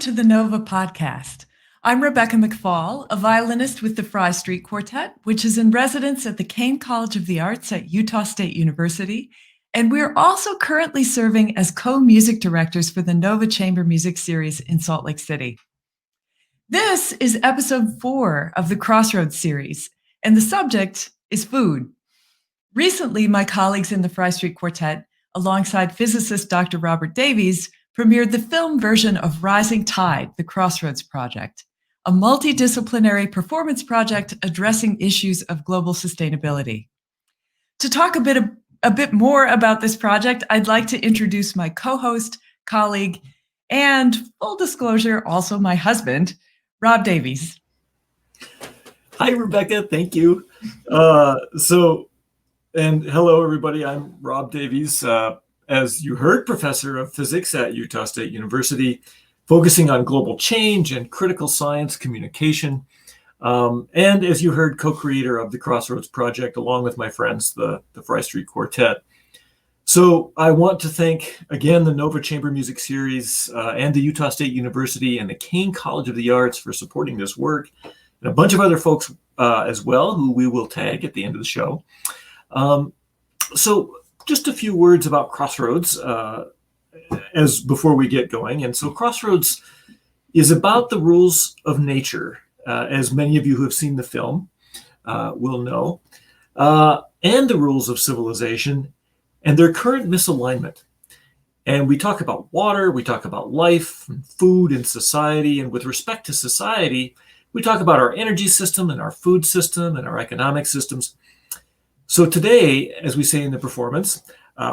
to the Nova podcast. I'm Rebecca McFall, a violinist with the Fry Street Quartet, which is in residence at the Kane College of the Arts at Utah State University. And we're also currently serving as co-music directors for the Nova Chamber Music Series in Salt Lake City. This is episode 4 of the Crossroads series, and the subject is food. Recently, my colleagues in the Fry Street Quartet, alongside physicist Dr. Robert Davies, premiered the film version of Rising Tide, the Crossroads Project, a multidisciplinary performance project addressing issues of global sustainability. To talk a bit more about this project, I'd like to introduce my co-host, colleague, and full disclosure, also my husband, Rob Davies. Hi, Rebecca. Thank you. And hello, everybody. I'm Rob Davies. As you heard, professor of physics at Utah State University, focusing on global change and critical science communication. And as you heard, co-creator of the Crossroads Project, along with my friends, the Fry Street Quartet. So I want to thank, again, the Nova Chamber Music Series and the Utah State University and the Kane College of the Arts for supporting this work, and a bunch of other folks as well, who we will tag at the end of the show. So just a few words about Crossroads as before we get going. And so Crossroads is about the rules of nature, as many of you who have seen the film will know, and the rules of civilization and their current misalignment. And we talk about water, we talk about life, and food, and society. And with respect to society, we talk about our energy system and our food system and our economic systems. So today, as we say in the performance,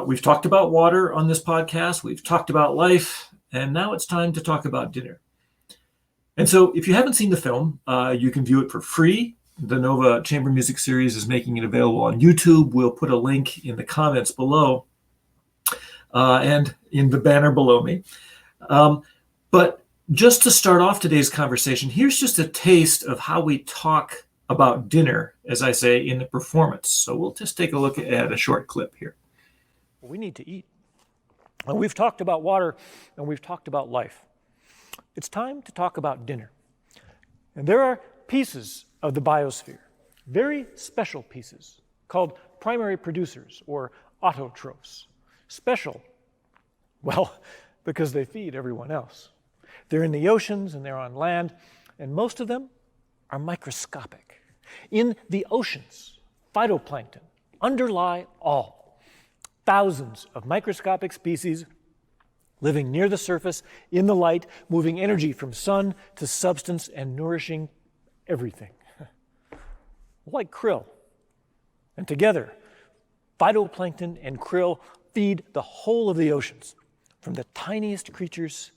we've talked about water on this podcast, we've talked about life, and now it's time to talk about dinner. And so if you haven't seen the film, you can view it for free. The Nova Chamber Music Series is making it available on YouTube. We'll put a link in the comments below and in the banner below me. But just to start off today's conversation, here's just a taste of how we talk about dinner, as I say, in the performance. So we'll just take a look at a short clip here. We need to eat. And we've talked about water and we've talked about life. It's time to talk about dinner. And there are pieces of the biosphere, very special pieces, called primary producers or autotrophs. Special, well, because they feed everyone else. They're in the oceans and they're on land, and most of them are microscopic. In the oceans, phytoplankton underlie all. Thousands of microscopic species living near the surface, in the light, moving energy from sun to substance and nourishing everything. Like krill. And together, phytoplankton and krill feed the whole of the oceans, from the tiniest creatures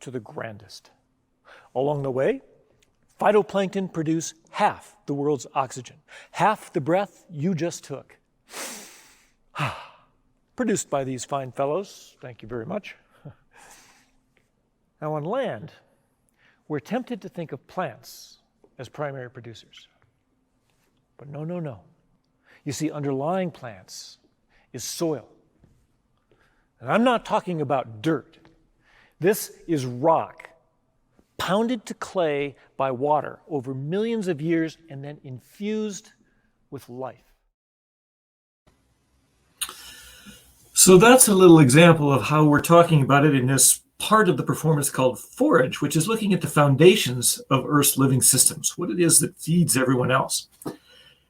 to the grandest. Along the way, phytoplankton produce half the world's oxygen, half the breath you just took. Produced by these fine fellows, thank you very much. Now on land, we're tempted to think of plants as primary producers. But no. You see, underlying plants is soil. And I'm not talking about dirt. This is rock, pounded to clay by water over millions of years and then infused with life. So that's a little example of how we're talking about it in this part of the performance called Forage, which is looking at the foundations of Earth's living systems, what it is that feeds everyone else.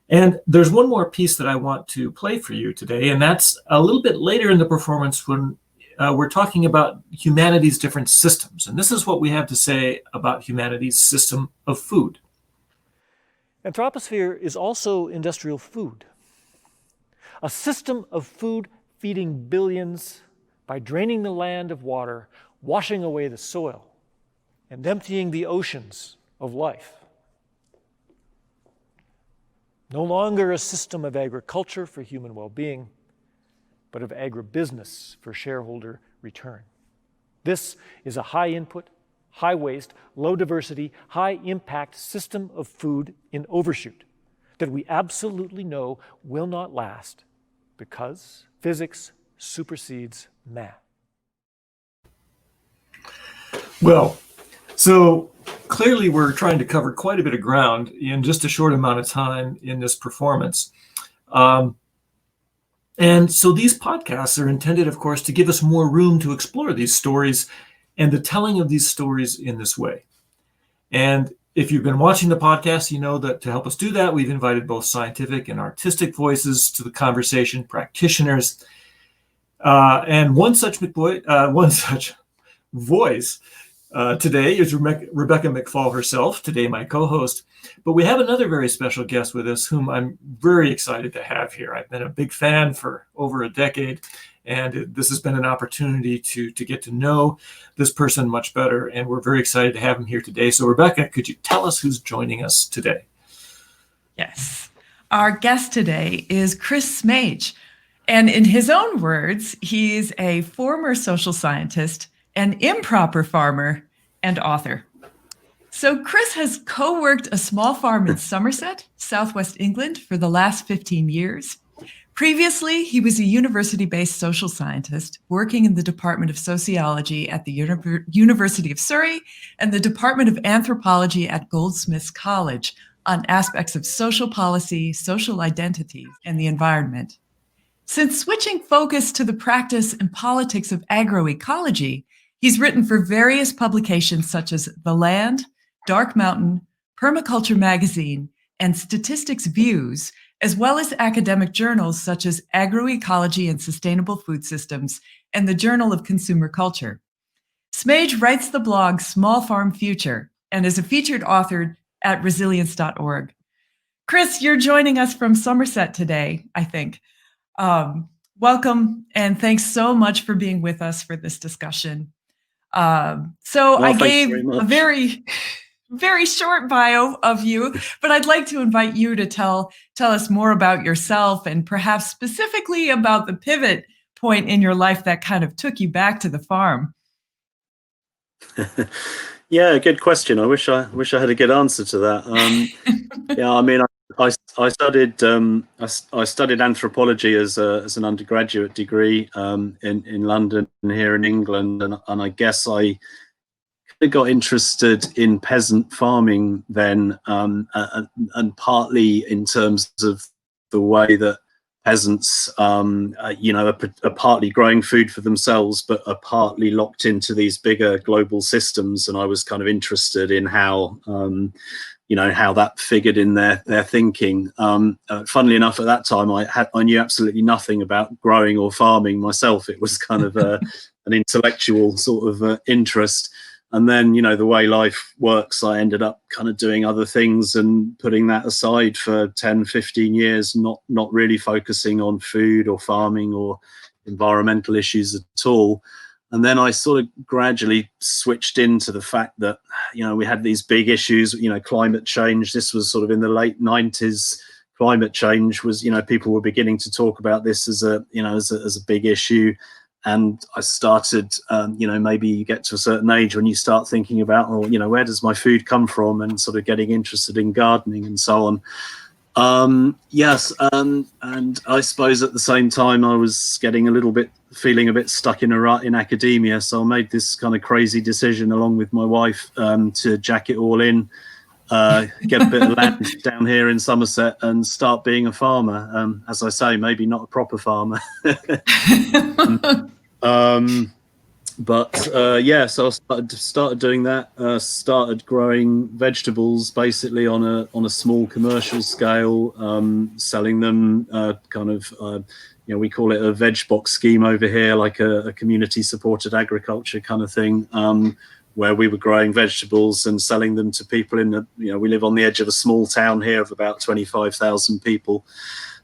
And there's one more piece that I want to play for you today, and that's a little bit later in the performance when we're talking about humanity's different systems. And this is what we have to say about humanity's system of food. Anthroposphere is also industrial food. A system of food feeding billions by draining the land of water, washing away the soil, and emptying the oceans of life. No longer a system of agriculture for human well-being, but of agribusiness for shareholder return. This is a high input, high waste, low diversity, high impact system of food in overshoot that we absolutely know will not last because physics supersedes math. Well, So clearly we're trying to cover quite a bit of ground in just a short amount of time in this performance. And so these podcasts are intended, of course, to give us more room to explore these stories and the telling of these stories in this way. And if you've been watching the podcast, you know that to help us do that, we've invited both scientific and artistic voices to the conversation, practitioners. And one such voice today is Rebecca McFall herself, today my co-host. But we have another very special guest with us whom I'm very excited to have here. I've been a big fan for over a decade, and this has been an opportunity to get to know this person much better, and we're very excited to have him here today. So Rebecca, could you tell us who's joining us today? Yes. Our guest today is Chris Smaje. And in his own words, he's a former social scientist, an improper farmer, and author. So Chris has co-worked a small farm in Somerset, southwest England, for the last 15 years. Previously, he was a university-based social scientist working in the Department of Sociology at the University of Surrey and the Department of Anthropology at Goldsmiths College on aspects of social policy, social identity, and the environment. Since switching focus to the practice and politics of agro-ecology, he's written for various publications such as The Land, Dark Mountain, Permaculture Magazine, and Statistics Views, as well as academic journals such as Agro-Ecology and Sustainable Food Systems and the Journal of Consumer Culture. Smaje writes the blog Small Farm Future and is a featured author at resilience.org. Chris, you're joining us from Somerset today, I think. Welcome, and thanks so much for being with us for this discussion. I gave a very short bio of you, but I'd like to invite you to tell us more about yourself and perhaps specifically about the pivot point in your life that kind of took you back to the farm. Yeah, good question. I wish I had a good answer to that. Yeah, I mean, I studied anthropology as an undergraduate degree in London and here in England, and I guess I got interested in peasant farming then, and partly in terms of the way that peasants, are partly growing food for themselves, but are partly locked into these bigger global systems. And I was kind of interested in how, how that figured in their thinking. Funnily enough, at that time, I knew absolutely nothing about growing or farming myself. It was kind of an intellectual sort of interest. And then, the way life works, I ended up kind of doing other things and putting that aside for 10, 15 years, not really focusing on food or farming or environmental issues at all. And then I sort of gradually switched into the fact that, we had these big issues, climate change. This was sort of in the late 90s. Climate change was, people were beginning to talk about this as a big issue. And I started, maybe you get to a certain age when you start thinking about, where does my food come from, and sort of getting interested in gardening and so on. And I suppose at the same time I was feeling a bit stuck in a rut in academia. So I made this kind of crazy decision along with my wife to jack it all in, get a bit of land down here in Somerset and start being a farmer. As I say, maybe not a proper farmer. So I started doing that. Started growing vegetables basically on a small commercial scale, selling them. We call it a veg box scheme over here, like a community supported agriculture kind of thing, where we were growing vegetables and selling them to people we live on the edge of a small town here of about 25,000 people.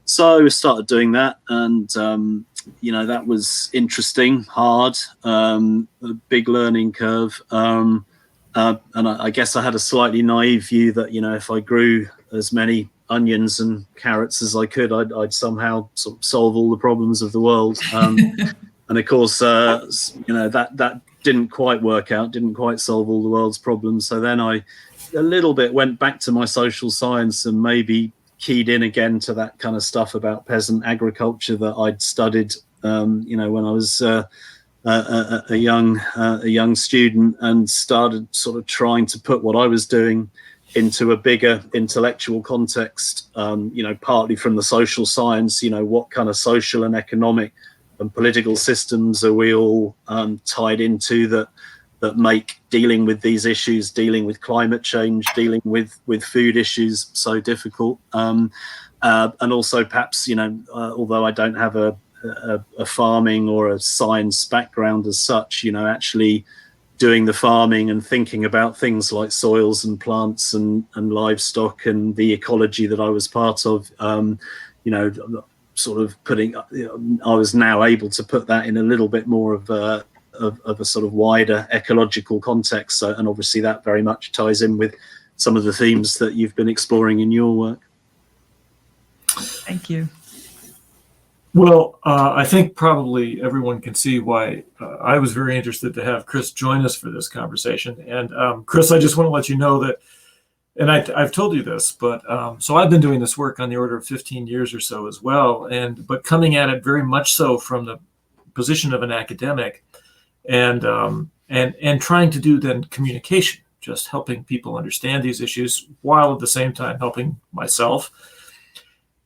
So we started doing that, and that was interesting, hard, a big learning curve. And I guess I had a slightly naive view that, if I grew as many onions and carrots as I could, I'd somehow sort of solve all the problems of the world. And of course, that didn't quite work out, didn't quite solve all the world's problems. So then I a little bit went back to my social science and maybe keyed in again to that kind of stuff about peasant agriculture that I'd studied, when I was a young student, and started sort of trying to put what I was doing into a bigger intellectual context, partly from the social science, what kind of social and economic and political systems are we all tied into that make dealing with these issues, dealing with climate change, dealing with food issues so difficult. And also perhaps, although I don't have a farming or a science background as such, actually doing the farming and thinking about things like soils and plants and livestock and the ecology that I was part of, sort of putting, I was now able to put that in a little bit more of a sort of wider ecological context. So, and obviously that very much ties in with some of the themes that you've been exploring in your work. Thank you. Well, I think probably everyone can see why I was very interested to have Chris join us for this conversation. And Chris, I just want to let you know that, and I've told you this, but so I've been doing this work on the order of 15 years or so as well, but coming at it very much so from the position of an academic, and trying to do then communication, just helping people understand these issues while at the same time helping myself.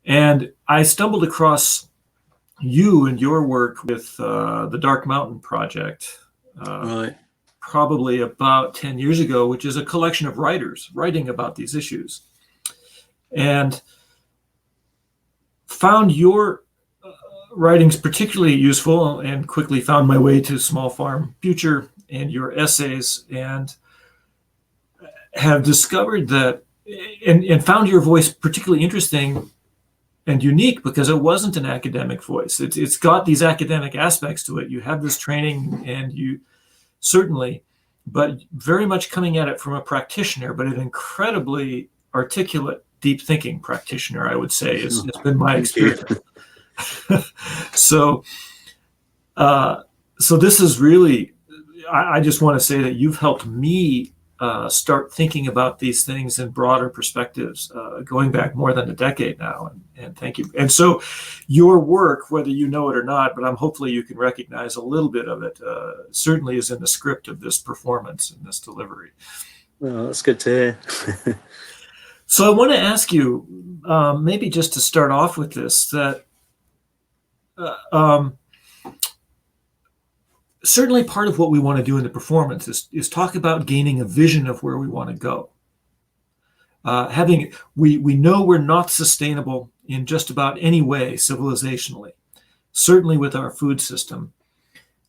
And I stumbled across you and your work with the Dark Mountain Project, Right. probably about 10 years ago, which is a collection of writers writing about these issues, and found your writings particularly useful, and quickly found my way to Small Farm Future and your essays, and have discovered that and found your voice particularly interesting and unique because it wasn't an academic voice. It's got these academic aspects to it. You have this training, and you certainly, but very much coming at it from a practitioner, but an incredibly articulate, deep thinking practitioner, I would say, has been my experience. So this is really, I just want to say that you've helped me start thinking about these things in broader perspectives, going back more than a decade now, and thank you. And so your work, whether you know it or not, but hopefully you can recognize a little bit of it, certainly is in the script of this performance and this delivery. Well, that's good to hear. So I want to ask you, maybe just to start off with this, that certainly part of what we want to do in the performance is talk about gaining a vision of where we want to go. We know we're not sustainable in just about any way civilizationally, certainly with our food system.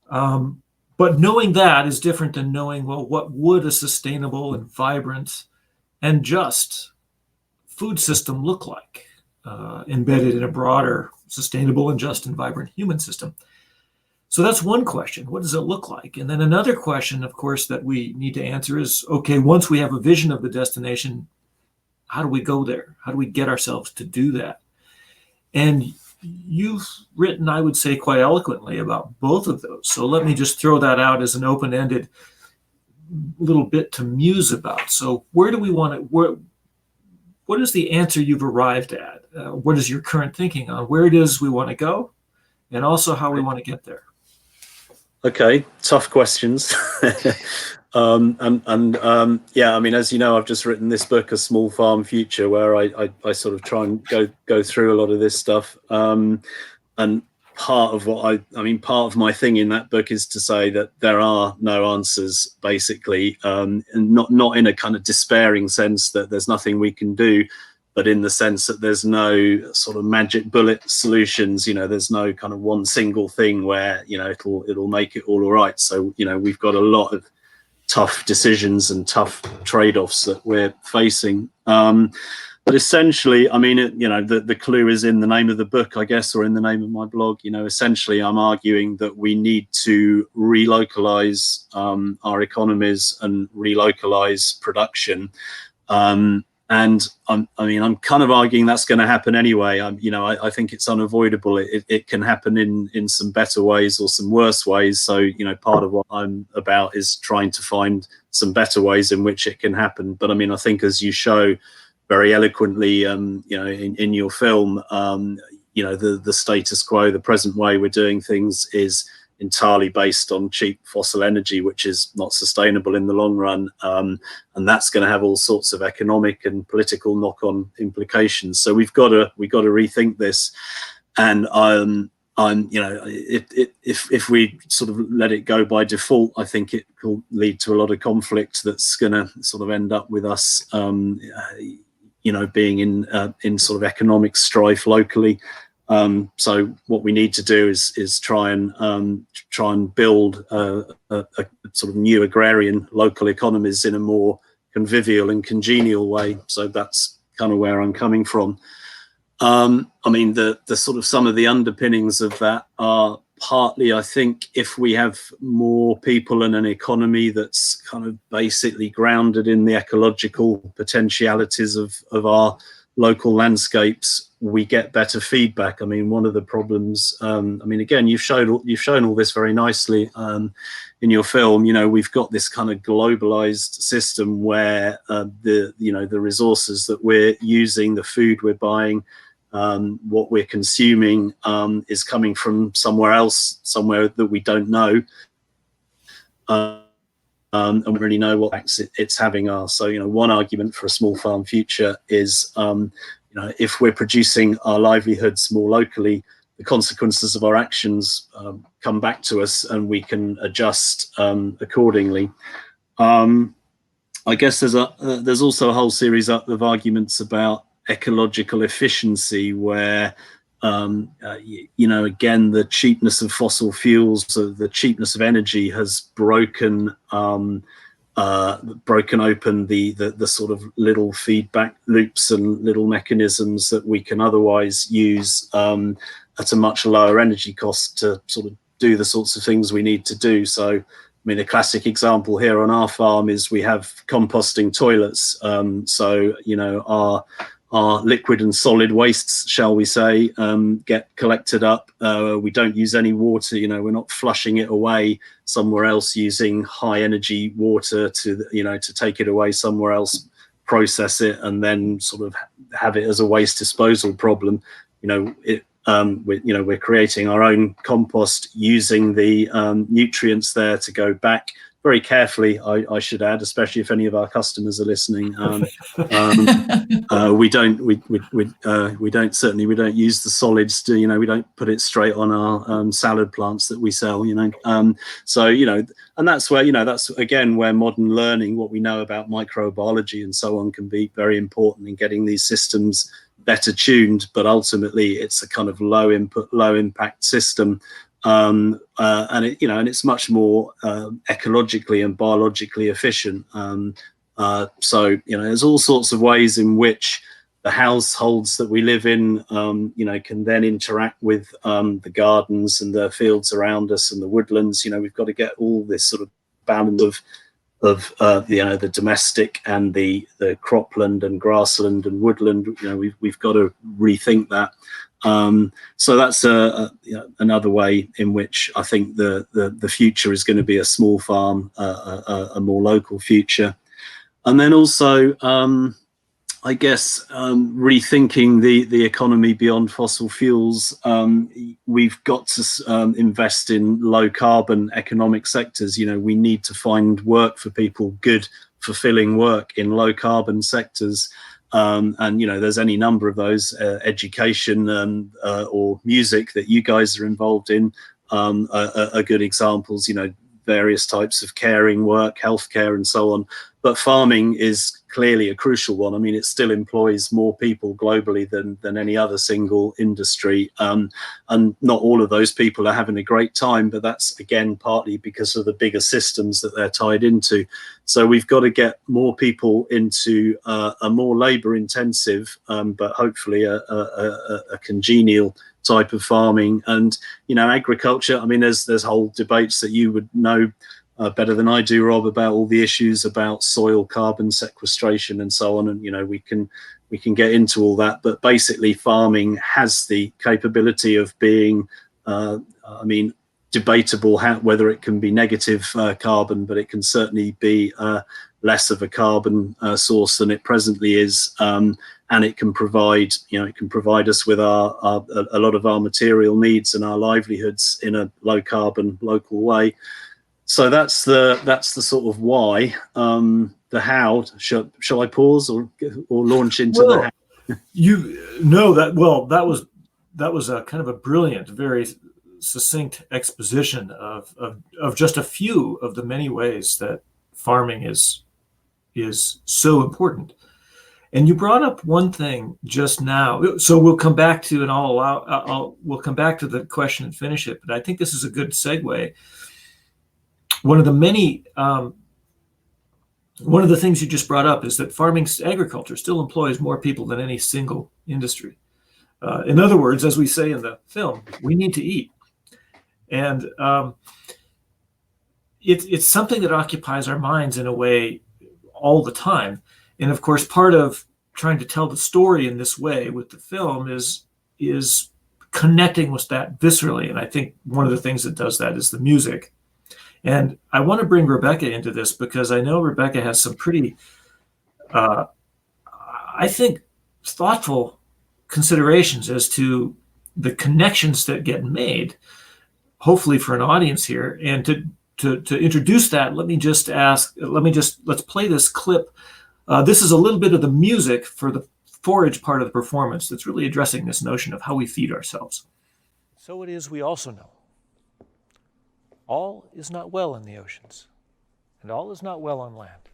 But knowing that is different than knowing, well, what would a sustainable and vibrant and just food system look like, embedded in a broader, sustainable and just and vibrant human system? So that's one question. What does it look like? And then another question, of course, that we need to answer is, okay, once we have a vision of the destination, how do we go there? How do we get ourselves to do that? And you've written, I would say, quite eloquently about both of those. So let me just throw that out as an open-ended little bit to muse about. So where do we want to, what is the answer you've arrived at? What is your current thinking on where it is we want to go, and also how we want to get there? Okay, tough questions. Yeah, I mean, as you know, I've just written this book, A Small Farm Future, where I sort of try and go through a lot of this stuff. And part of what part of my thing in that book is to say that there are no answers, basically, and not in a kind of despairing sense that there's nothing we can do, but in the sense that there's no sort of magic bullet solutions. There's no kind of one single thing where it'll make it all right. So we've got a lot of tough decisions and tough trade-offs that we're facing. But essentially, I mean, the clue is in the name of the book, I guess, or in the name of my blog. Essentially, I'm arguing that we need to relocalize our economies and relocalize production. And I'm kind of arguing that's going to happen anyway. I think it's unavoidable. It can happen in some better ways or some worse ways. So, part of what I'm about is trying to find some better ways in which it can happen. But I think, as you show very eloquently, in your film, the status quo, the present way we're doing things is entirely based on cheap fossil energy, which is not sustainable in the long run, and that's going to have all sorts of economic and political knock-on implications. So we've got to rethink this, and if we sort of let it go by default, I think it will lead to a lot of conflict that's going to sort of end up with us, being in sort of economic strife locally. So what we need to do is try and build a sort of new agrarian local economies in a more convivial and congenial way. So that's kind of where I'm coming from. I mean, the sort of some of the underpinnings of that are partly, I think, if we have more people and an economy that's kind of basically grounded in the ecological potentialities of our local landscapes, we get better feedback. I mean, one of the problems, I mean, again, you've shown all this very nicely in your film. We've got this kind of globalized system where the resources that we're using, the food we're buying, what we're consuming is coming from somewhere else, somewhere that we don't know. And we really know what effects it's having are. So, one argument for a small farm future is, if we're producing our livelihoods more locally, the consequences of our actions come back to us, and we can adjust accordingly. I guess there's also a whole series of arguments about ecological efficiency, where again, the cheapness of fossil fuels, the cheapness of energy has broken open the sort of little feedback loops and little mechanisms that we can otherwise use at a much lower energy cost to sort of do the sorts of things we need to do. So, I mean, a classic example here on our farm is we have composting toilets. Our liquid and solid wastes, shall we say, get collected up. We don't use any water. We're not flushing it away somewhere else using high energy water to take it away somewhere else, process it, and then sort of have it as a waste disposal problem. We're creating our own compost using the nutrients there to go back very carefully, I should add, especially if any of our customers are listening. We don't use the solids to, we don't put it straight on our salad plants that we sell, and that's where, that's again where modern learning, what we know about microbiology and so on, can be very important in getting these systems better tuned. But ultimately it's a kind of low input, low impact system. And it's much more ecologically and biologically efficient. So there's all sorts of ways in which the households that we live in, can then interact with the gardens and the fields around us and the woodlands. We've got to get all this sort of balance of the domestic and the cropland and grassland and woodland. We've got to rethink that. So that's another way in which I think the future is going to be a small farm, a more local future. And then also, I guess, rethinking the economy beyond fossil fuels. We've got to invest in low carbon economic sectors. We need to find work for people, good, fulfilling work in low carbon sectors. And there's any number of those, education or music that you guys are involved in are good examples. Various types of caring work, healthcare, and so on. But farming is clearly a crucial one. I mean, it still employs more people globally than any other single industry. And not all of those people are having a great time, but that's, again, partly because of the bigger systems that they're tied into. So we've got to get more people into a more labor intensive, but hopefully a congenial type of farming. And agriculture, I mean, there's whole debates that you would know better than I do, Rob, about all the issues about soil carbon sequestration and so on. And we can get into all that, but basically farming has the capability of being debatable whether it can be negative carbon, but it can certainly be less of a carbon source than it presently is, and it can provide, it can provide us with a lot of our material needs and our livelihoods in a low carbon local way. So that's the sort of why. The how, shall I pause or launch into the how? That was a kind of a brilliant, very succinct exposition of just a few of the many ways that farming is so important. And you brought up one thing just now, so we'll come back to, and we'll come back to the question and finish it. But I think this is a good segue. One of the things you just brought up is that agriculture still employs more people than any single industry. In other words, as we say in the film, we need to eat. And it's something that occupies our minds in a way all the time. And of course, part of trying to tell the story in this way with the film is connecting with that viscerally. And I think one of the things that does that is the music. And I want to bring Rebecca into this because I know Rebecca has some pretty, I think, thoughtful considerations as to the connections that get made, hopefully for an audience here. And to introduce that, let's play this clip. This is a little bit of the music for the forage part of the performance that's really addressing this notion of how we feed ourselves. So it is we also know. All is not well in the oceans, and all is not well on land.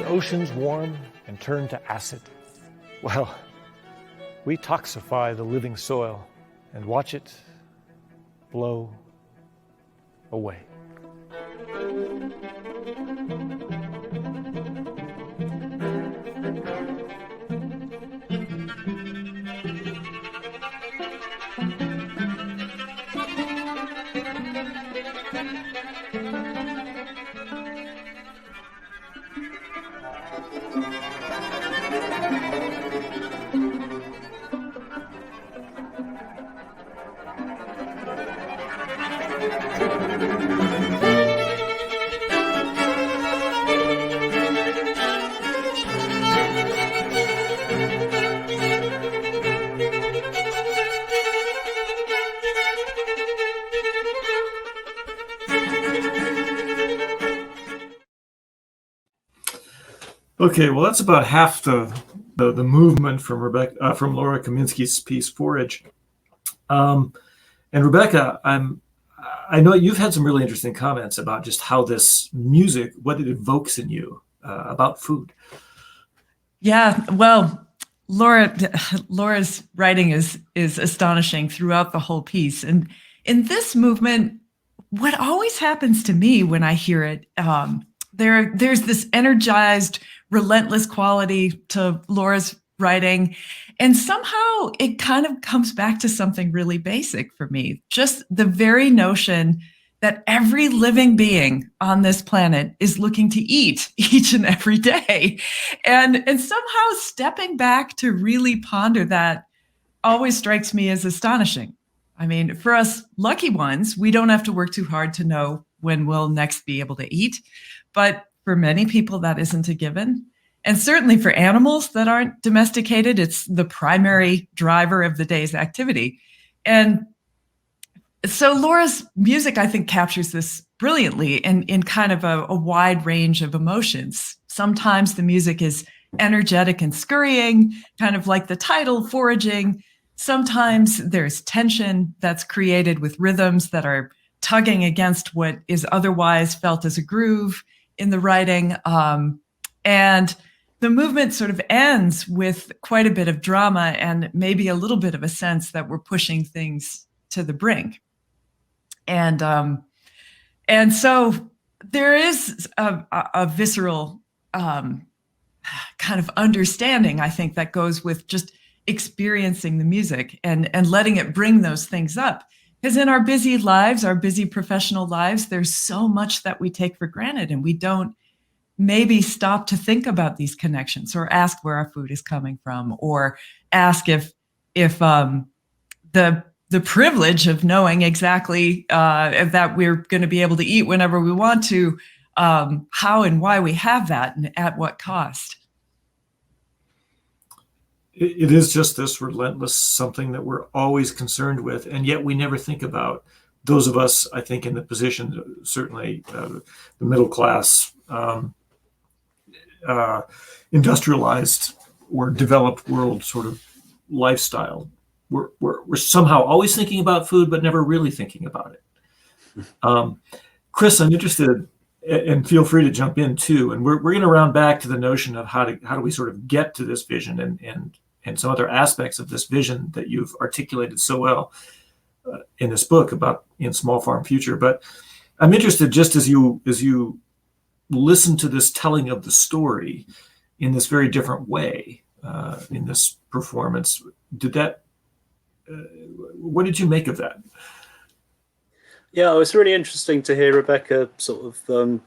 Oceans warm and turn to acid. Well, we toxify the living soil and watch it blow away. Okay, well, that's about half the movement from Laura Kaminsky's piece Forage. And Rebecca, I know you've had some really interesting comments about just how this music, what it evokes in you about food. Yeah, well, Laura's writing is astonishing throughout the whole piece. And in this movement, what always happens to me when I hear it, there's this energized, relentless quality to Laura's writing. And somehow it kind of comes back to something really basic for me. Just the very notion that every living being on this planet is looking to eat each and every day. And somehow stepping back to really ponder that always strikes me as astonishing. I mean, for us lucky ones, we don't have to work too hard to know when we'll next be able to eat. But for many people, that isn't a given. And certainly for animals that aren't domesticated, it's the primary driver of the day's activity. And so Laura's music, I think, captures this brilliantly in kind of a wide range of emotions. Sometimes the music is energetic and scurrying, kind of like the title, foraging. Sometimes there's tension that's created with rhythms that are tugging against what is otherwise felt as a groove in the writing. And the movement sort of ends with quite a bit of drama and maybe a little bit of a sense that we're pushing things to the brink. And so there is a visceral kind of understanding, I think, that goes with just experiencing the music and letting it bring those things up. Because in our busy lives, our busy professional lives, there's so much that we take for granted, and we don't maybe stop to think about these connections or ask where our food is coming from, or ask if the privilege of knowing exactly that we're going to be able to eat whenever we want to, how and why we have that, and at what cost. It is just this relentless something that we're always concerned with, and yet we never think about. Those of us, I think, in the position, certainly the middle class, industrialized or developed world sort of lifestyle, we're somehow always thinking about food, but never really thinking about it. Chris, I'm interested, and feel free to jump in too. And we're going to round back to the notion of how do we sort of get to this vision and some other aspects of this vision that you've articulated so well in this book about in Small Farm Future. But I'm interested, just as you listen to this telling of the story in this very different way in this performance, what did you make of that? Yeah, it was really interesting to hear Rebecca sort of,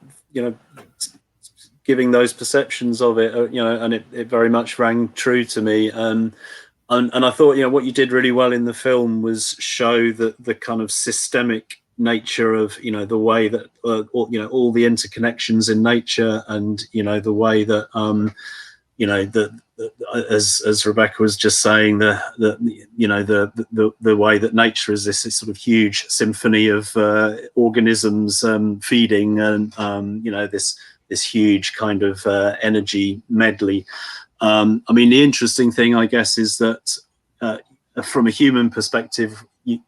giving those perceptions of it, and it very much rang true to me. And I thought, what you did really well in the film was show the kind of systemic nature of, the way that, all the interconnections in nature, and, the way that, as Rebecca was just saying, the way that nature is this sort of huge symphony of organisms feeding, and this huge kind of energy medley. I mean, the interesting thing, I guess, is that from a human perspective,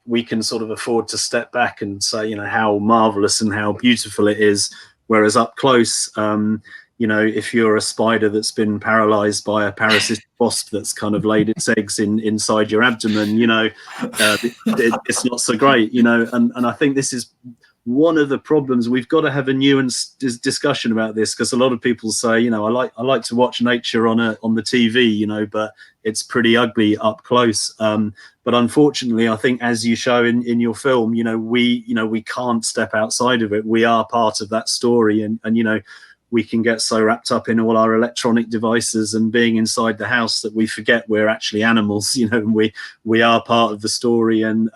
we can sort of afford to step back and say, how marvelous and how beautiful it is, whereas up close, if you're a spider that's been paralyzed by a parasitic wasp that's kind of laid its eggs inside your abdomen, it's not so great, and I think this is one of the problems. We've got to have a nuanced discussion about this, because a lot of people say, I like to watch nature on the TV, but it's pretty ugly up close. But unfortunately, I think, as you show in your film, we can't step outside of it. We are part of that story, and we can get so wrapped up in all our electronic devices and being inside the house that we forget we're actually animals. And we are part of the story, and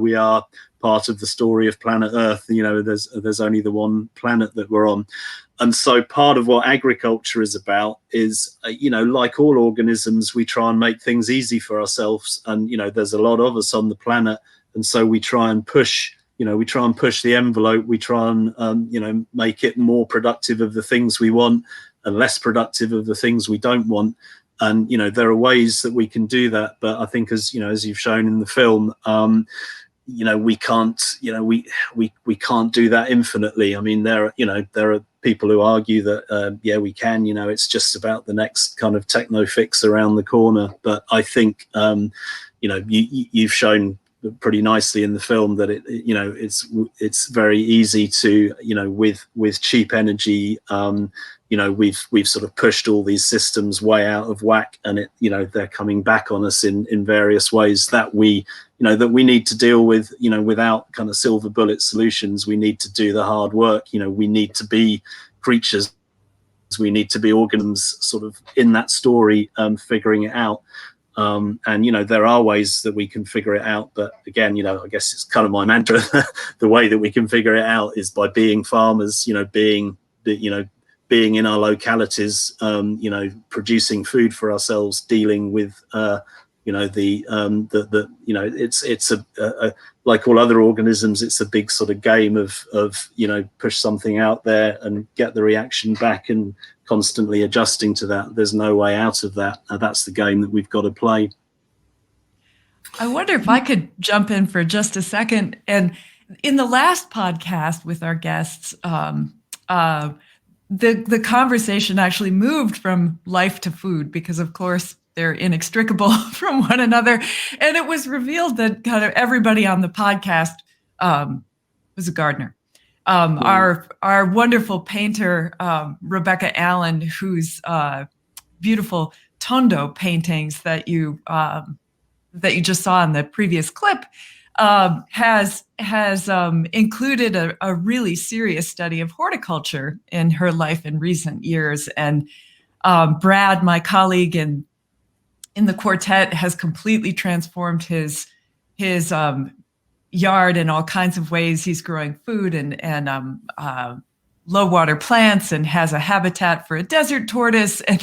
we are part of the story of planet Earth. There's only the one planet that we're on. And so part of what agriculture is about is, like all organisms, we try and make things easy for ourselves. And, there's a lot of us on the planet. And so we try and push the envelope. We try and, make it more productive of the things we want and less productive of the things we don't want. And, there are ways that we can do that. But I think, as you've shown in the film, we can't do that infinitely. I mean, there are people who argue that, we can, it's just about the next kind of techno fix around the corner. But I think, you've shown pretty nicely in the film that it's very easy to, with cheap energy, we've sort of pushed all these systems way out of whack, and they're coming back on us in various ways that we need to deal with, without kind of silver bullet solutions. We need to do the hard work. We need to be creatures. We need to be organisms sort of in that story, figuring it out. And there are ways that we can figure it out, but again, I guess it's kind of my mantra. The way that we can figure it out is by being farmers, being in our localities, producing food for ourselves, dealing with it's a like all other organisms, it's a big sort of game of push something out there and get the reaction back, and constantly adjusting to that. There's no way out of that. That's the game that we've got to play. I wonder if I could jump in for just a second. And in the last podcast with our guests, the conversation actually moved from life to food, because of course they're inextricable from one another. And it was revealed that kind of everybody on the podcast was a gardener. Our wonderful painter, Rebecca Allen, whose beautiful Tondo paintings that you just saw in the previous clip, has included a really serious study of horticulture in her life in recent years. And Brad, my colleague in the quartet, has completely transformed his yard in all kinds of ways. He's growing food and low water plants, and has a habitat for a desert tortoise, and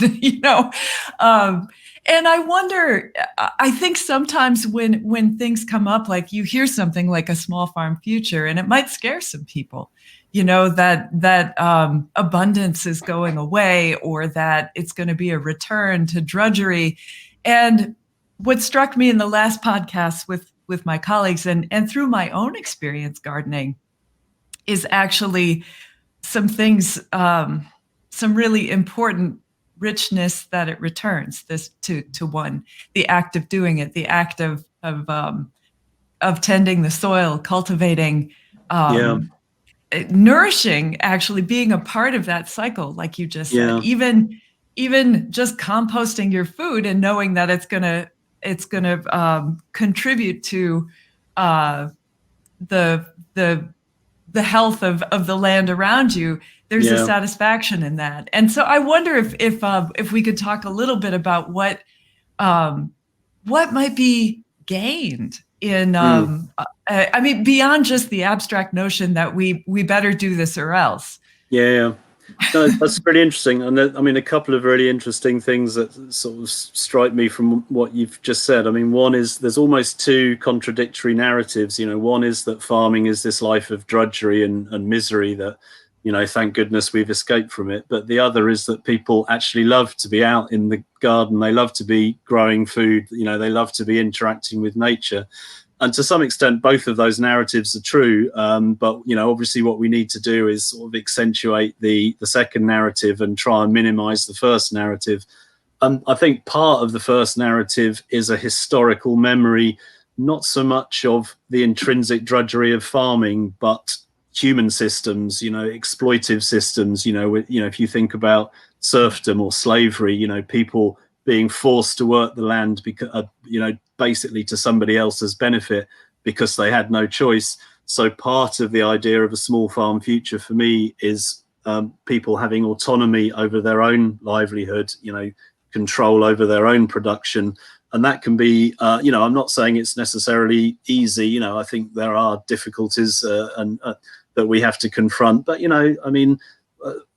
and I wonder, I think sometimes when things come up, like you hear something like a small farm future, and it might scare some people, that abundance is going away, or that it's going to be a return to drudgery. And what struck me in the last podcast with my colleagues and through my own experience gardening is actually some things, some really important richness that it returns this to one, the act of doing it, the act of tending the soil, cultivating, nourishing, actually being a part of that cycle, like you just said. Even just composting your food and knowing that it's gonna contribute to the health of the land around you. There's a satisfaction in that. And so I wonder if we could talk a little bit about what might be gained in I mean, beyond just the abstract notion that we better do this or else. No, that's pretty interesting. And I mean, a couple of really interesting things that sort of strike me from what you've just said. I mean, one is there's almost two contradictory narratives. One is that farming is this life of drudgery and misery that, thank goodness we've escaped from it. But the other is that people actually love to be out in the garden. They love to be growing food. They love to be interacting with nature. And to some extent, both of those narratives are true. But, obviously what we need to do is sort of accentuate the second narrative and try and minimize the first narrative. I think part of the first narrative is a historical memory, not so much of the intrinsic drudgery of farming, but human systems, exploitive systems. If you think about serfdom or slavery, people being forced to work the land because, basically to somebody else's benefit because they had no choice. So part of the idea of a small farm future for me is people having autonomy over their own livelihood, control over their own production. And that can be, I'm not saying it's necessarily easy. I think there are difficulties that we have to confront. But,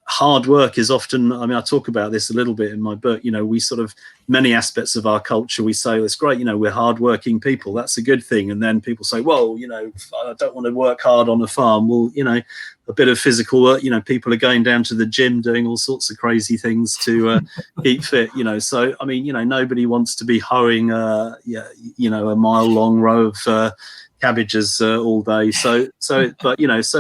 hard work is often, I talk about this a little bit in my book, we sort of, many aspects of our culture, we say, it's great, we're hardworking people, that's a good thing. And then people say, well, I don't want to work hard on a farm. Well, a bit of physical work, people are going down to the gym, doing all sorts of crazy things to keep fit, So, nobody wants to be hoeing, a mile long row of cabbages all day. So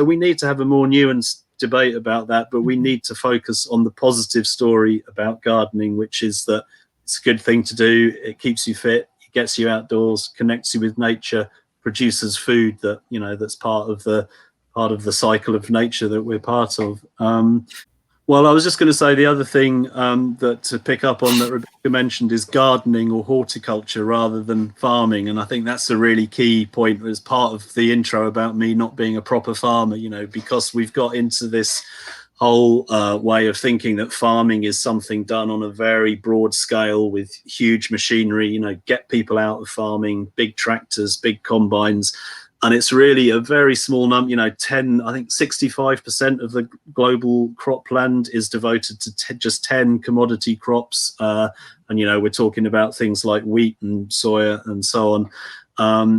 we need to have a more nuanced debate about that, but we need to focus on the positive story about gardening, which is that it's a good thing to do. It keeps you fit, it gets you outdoors, connects you with nature, produces food that that's part of the cycle of nature that we're part of. Well, I was just going to say the other thing that to pick up on that Rebecca mentioned is gardening or horticulture rather than farming. And I think that's a really key point as part of the intro about me not being a proper farmer, because we've got into this whole way of thinking that farming is something done on a very broad scale with huge machinery, get people out of farming, big tractors, big combines. and it's really a very small number. You know, 65% of the global cropland is devoted to just 10 commodity crops, and you know, we're talking about things like wheat and soya and so on.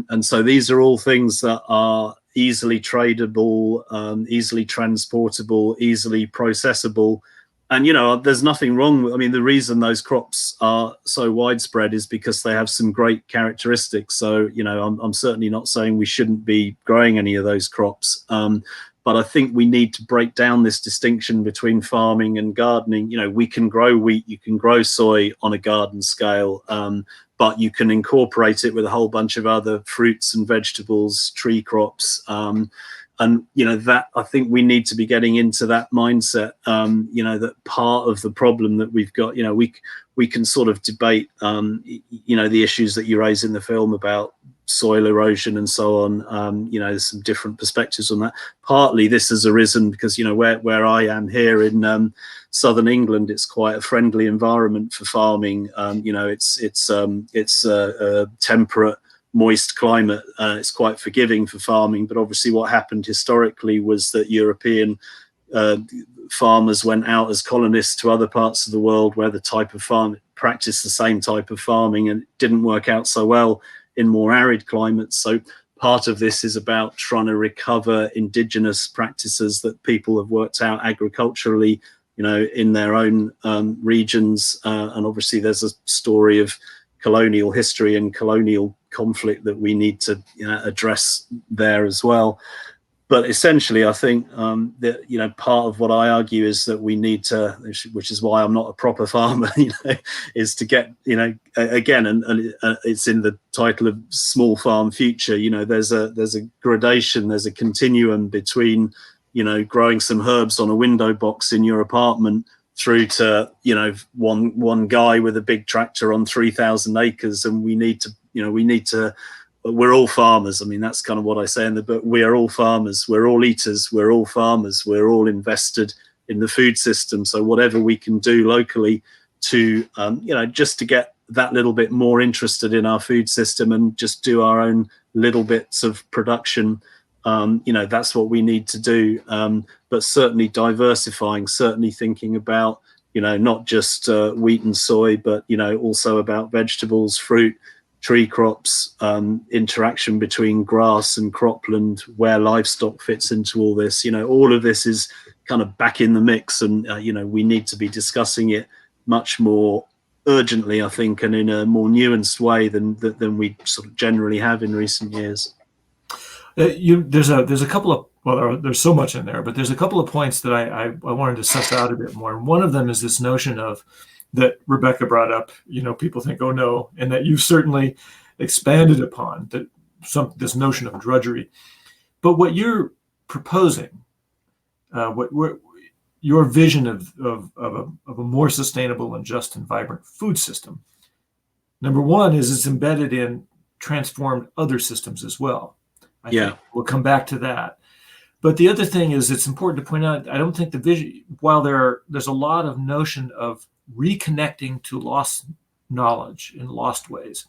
And so these are all things that are easily tradable, easily transportable, easily processable. And, you know, there's nothing wrong with, I mean, the reason those crops are so widespread is because they have some great characteristics. So, you know, I'm certainly not saying we shouldn't be growing any of those crops. But I think we need to break down this distinction between farming and gardening. You know, we can grow wheat, you can grow soy on a garden scale, but you can incorporate it with a whole bunch of other fruits and vegetables, tree crops. And, you know, that I think we need to be getting into that mindset, you know, that part of the problem that we've got, you know, we can sort of debate, you know, the issues that you raise in the film about soil erosion and so on. You know, there's some different perspectives on that. Partly this has arisen because, you know, where I am here in southern England, it's quite a friendly environment for farming. You know, it's a temperate, moist climate. It's quite forgiving for farming, but obviously what happened historically was that European farmers went out as colonists to other parts of the world where the type of farm practiced the same type of farming, and it didn't work out so well in more arid climates. So part of this is about trying to recover indigenous practices that people have worked out agriculturally, you know, in their own regions. And obviously there's a story of colonial history and colonial conflict that we need to, you know, address there as well. But essentially, I think that, you know, part of what I argue is that we need to, which is why I'm not a proper farmer, you know, is to get, you know, again, and it's in the title of Small Farm Future. You know, there's a gradation, there's a continuum between, you know, growing some herbs on a window box in your apartment through to, you know, one guy with a big tractor on 3,000 acres, and we need to, you know, we're all farmers. I mean, that's kind of what I say in the book. We are all farmers. We're all eaters. We're all farmers. We're all invested in the food system. So whatever we can do locally to, you know, just to get that little bit more interested in our food system and just do our own little bits of production, you know, that's what we need to do. But certainly diversifying, certainly thinking about, you know, not just wheat and soy, but, you know, also about vegetables, fruit, tree crops, interaction between grass and cropland, where livestock fits into all this. You know, all of this is kind of back in the mix, and you know, we need to be discussing it much more urgently, I think, and in a more nuanced way than we sort of generally have in recent years. There's a couple of, well, there's so much in there, but there's a couple of points that I wanted to suss out a bit more. And one of them is this notion of, that Rebecca brought up, you know, people think, oh no, and that you've certainly expanded upon, that this notion of drudgery. But what you're proposing, your vision of a more sustainable and just and vibrant food system, number one is it's embedded in transformed other systems as well. I think we'll come back to that. But the other thing is, it's important to point out, I don't think the vision, while there's a lot of notion of reconnecting to lost knowledge in lost ways,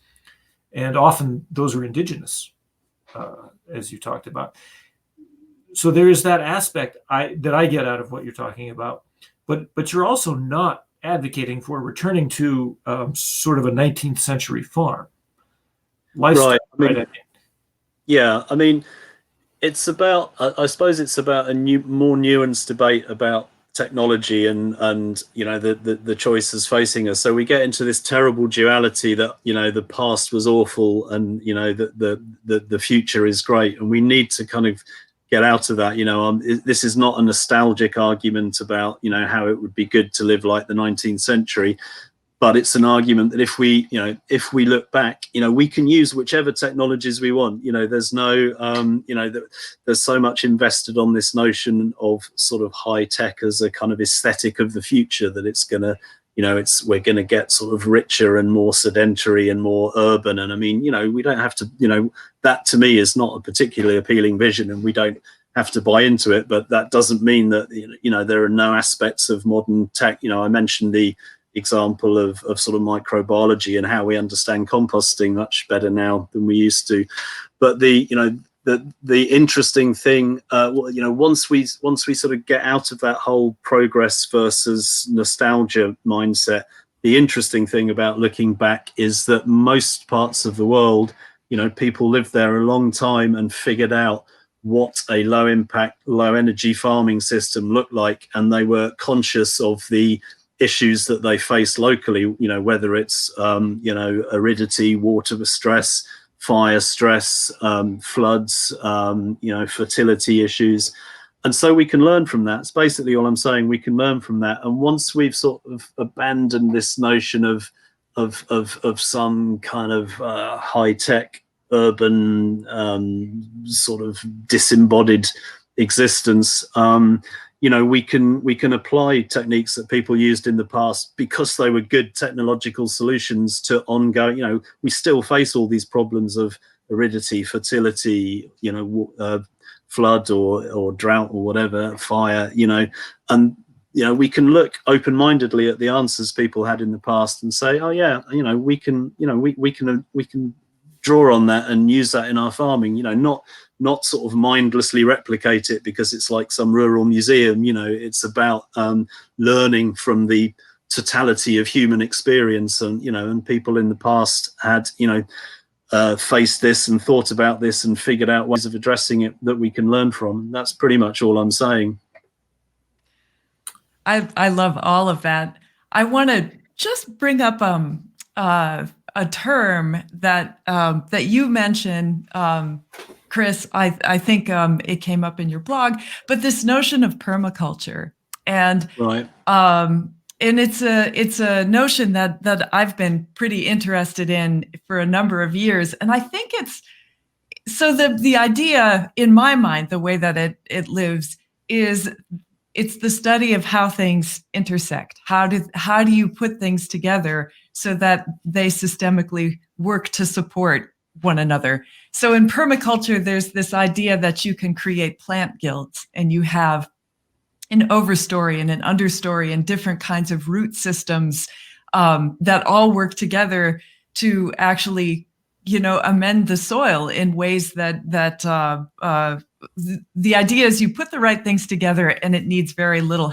and often those are indigenous, as you talked about. So there is that aspect that I get out of what you're talking about, but you're also not advocating for returning to sort of a 19th century farm lifestyle, right? Yeah, I mean, it's about, I suppose it's about a more nuanced debate about technology and you know, the choices facing us. So we get into this terrible duality that, you know, the past was awful and, you know, the future is great, and we need to kind of get out of that. You know, this is not a nostalgic argument about, you know, how it would be good to live like the 19th century, but it's an argument that if we look back, you know, we can use whichever technologies we want. You know, there's no, you know, there's so much invested on this notion of sort of high tech as a kind of aesthetic of the future, that it's going to, you know, we're going to get sort of richer and more sedentary and more urban. And I mean, you know, we don't have to, you know, that to me is not a particularly appealing vision, and we don't have to buy into it. But that doesn't mean that, you know, there are no aspects of modern tech. You know, I mentioned the example of sort of microbiology and how we understand composting much better now than we used to. But the, you know, the interesting thing, once we sort of get out of that whole progress versus nostalgia mindset, the interesting thing about looking back is that most parts of the world, people lived there a long time and figured out what a low impact, low energy farming system looked like, and they were conscious of the issues that they face locally, whether it's aridity, water stress, fire stress, floods, fertility issues. And so we can learn from that. It's basically all I'm saying. We can learn from that. And once we've sort of abandoned this notion of some kind of high-tech urban sort of disembodied existence, we can apply techniques that people used in the past because they were good technological solutions to ongoing. We still face all these problems of aridity, fertility, flood or drought or whatever, fire, and we can look open-mindedly at the answers people had in the past and say, oh yeah, we can draw on that and use that in our farming, not sort of mindlessly replicate it because it's like some rural museum. It's about learning from the totality of human experience, and people in the past had faced this and thought about this and figured out ways of addressing it that we can learn from. That's pretty much all I'm saying. I love all of that. I want to just bring up a term that that you mentioned, Chris. I think it came up in your blog, but this notion of permaculture, and right. And it's a notion that I've been pretty interested in for a number of years, and I think it's so the idea in my mind, the way that it lives, is it's the study of how things intersect. How do you put things together so that they systemically work to support one another? So in permaculture, there's this idea that you can create plant guilds, and you have an overstory and an understory and different kinds of root systems that all work together to actually, amend the soil in ways that the idea is you put the right things together and it needs very little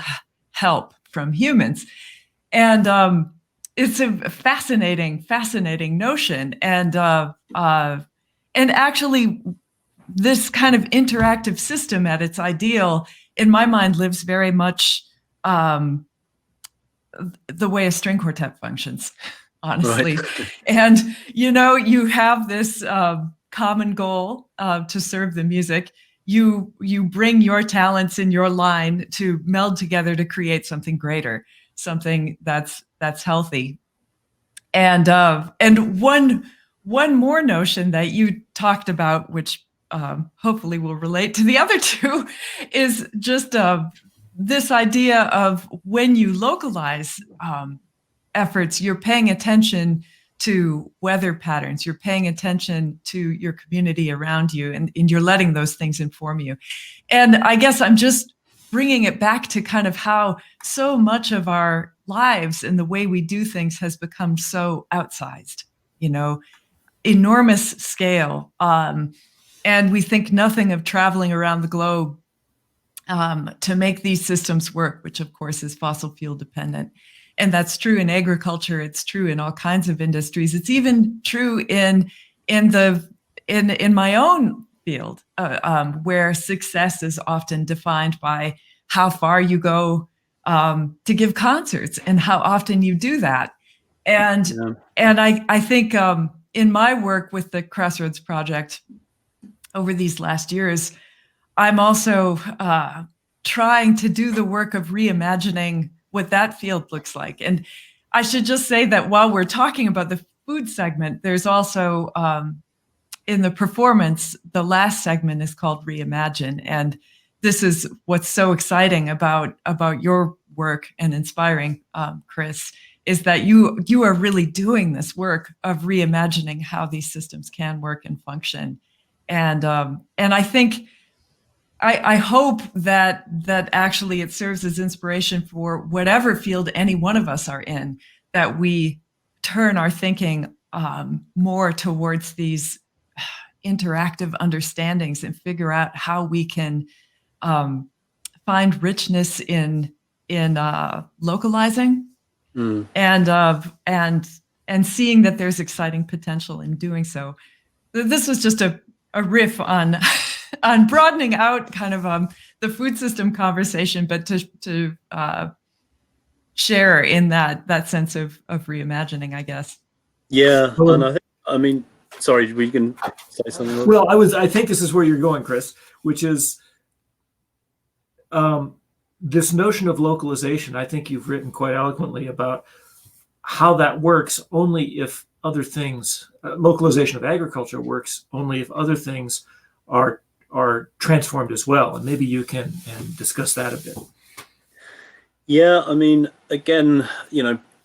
help from humans. And it's a fascinating notion. And actually this kind of interactive system at its ideal, in my mind, lives very much the way a string quartet functions, honestly. Right. And, you have this common goal to serve the music. You bring your talents in your line to meld together to create something greater, something that's healthy. And one more notion that you talked about, which hopefully will relate to the other two, is just this idea of when you localize efforts, you're paying attention to weather patterns, you're paying attention to your community around you, and you're letting those things inform you. And I guess I'm just bringing it back to kind of how so much of our lives and the way we do things has become so outsized, enormous scale. And we think nothing of traveling around the globe to make these systems work, which of course is fossil fuel dependent. And that's true in agriculture. It's true in all kinds of industries. It's even true in my own field, where success is often defined by how far you go to give concerts and how often you do that. And I think in my work with the Crossroads project over these last years, I'm also trying to do the work of reimagining what that field looks like. And I should just say that while we're talking about the food segment, there's also in the performance, the last segment is called Reimagine. And this is what's so exciting about your work and inspiring, Chris, is that you are really doing this work of reimagining how these systems can work and function. And I think, I hope that actually it serves as inspiration for whatever field any one of us are in, that we turn our thinking more towards these interactive understandings and figure out how we can find richness in localizing and seeing that there's exciting potential in doing so. This was just a riff on on broadening out kind of the food system conversation, but to share in that sense of reimagining, I guess. Yeah, and I mean, sorry, we can say something else. Well, I think this is where you're going, Chris, which is this notion of localization. I think you've written quite eloquently about how that works only if other things, localization of agriculture works only if other things are transformed as well. And maybe you can discuss that a bit. Yeah, I mean, again,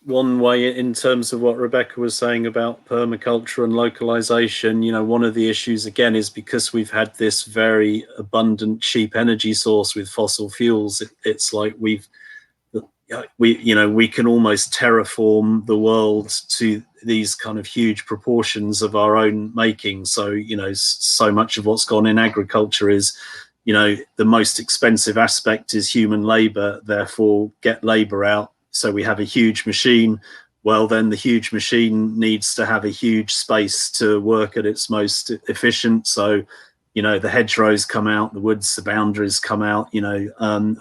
one way in terms of what Rebecca was saying about permaculture and localization, one of the issues again is because we've had this very abundant cheap energy source with fossil fuels. It's like we can almost terraform the world to these kind of huge proportions of our own making. So, so much of what's gone in agriculture is, the most expensive aspect is human labor, therefore get labor out. So we have a huge machine. Well, then the huge machine needs to have a huge space to work at its most efficient. So, the hedgerows come out, the woods, the boundaries come out, and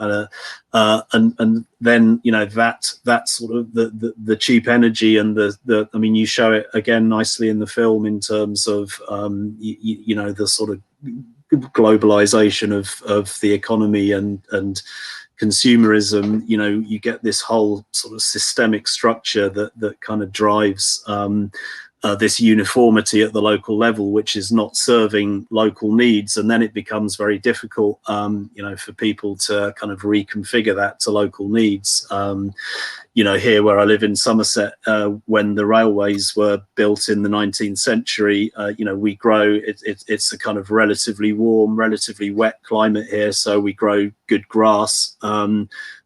then, that sort of the cheap energy and I mean, you show it again nicely in the film in terms of, the sort of globalization of the economy and consumerism. You get this whole sort of systemic structure that kind of drives this uniformity at the local level, which is not serving local needs, and then it becomes very difficult for people to kind of reconfigure that to local needs. Here where I live in Somerset, when the railways were built in the 19th century, we grow, it's a kind of relatively warm, relatively wet climate here, so we grow good grass.